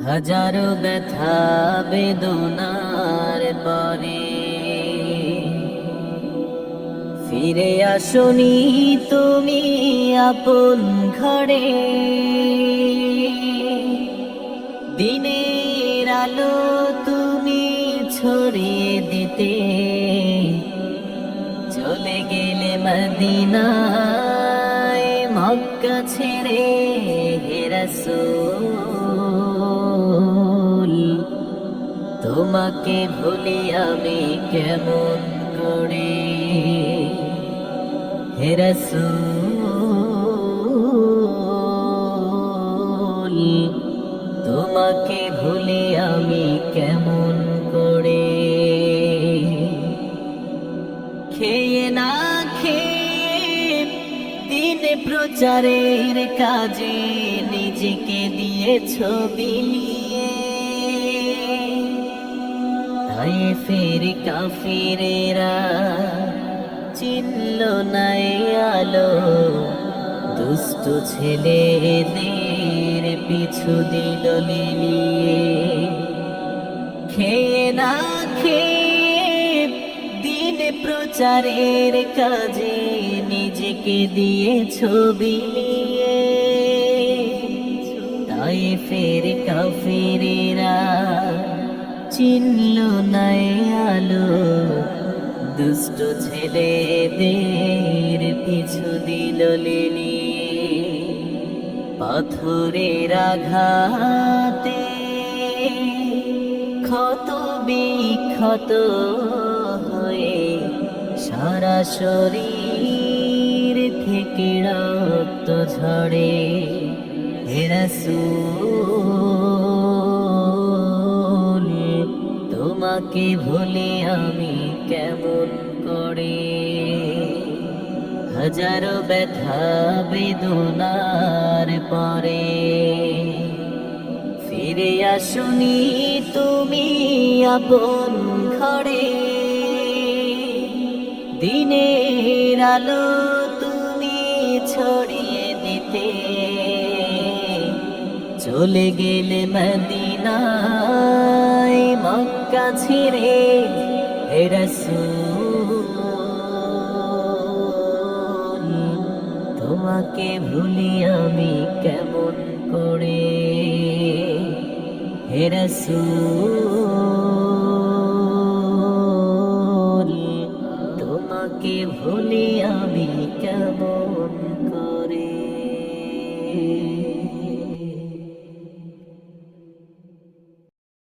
হাজারো ব্যথা বেদনার পরে ফিরে আসনি তুমি আপন ঘরে। দিনের আলো তুমি ছড়িয়ে দিতে চলে গেলে মদিনায়, মক্কা ছেড়ে হে রাসূল। তোমাকে ভুলি আমি কেমন করে হে রাসূল, তোমাকে ভুলি আমি কেমন করে। খেয়ে না খেয়ে দিন প্রচারের কাজে নিজেকে দিয়েছ বিলিয়ে, তাই ফের কাফিরেরা চিনল না এই আলো। দুষ্ট ছেলেদের পিছু দিল লিলিয়ে। খেয়ে না খেয়ে দিন প্রচারের কাজে নিজেকে দিয়েছ বিলিয়ে, তাই ফের কাফিরেরা চিনল না এই আলো। দুষ্ট ছেলেদের পিছু দিল লিলিয়ে। পাথরের আঘাতে ক্ষত বিক্ষত হয়ে সারা শরীর থেকে রক্ত ঝরে হে রাসূল, তোমাকে ভুলি আমি কেমন করে। হাজারো ব্যথা বেদনার পরে ফিরে আসনি তুমি আপন ঘরে। দিনের আলো তুমি ছড়িয়ে দিতে চলে গেলে মদিনায়, মক্কা ছেড়ে হে রাসূল। তোমাকে ভুলি আমি কেমন করে হে রাসূল।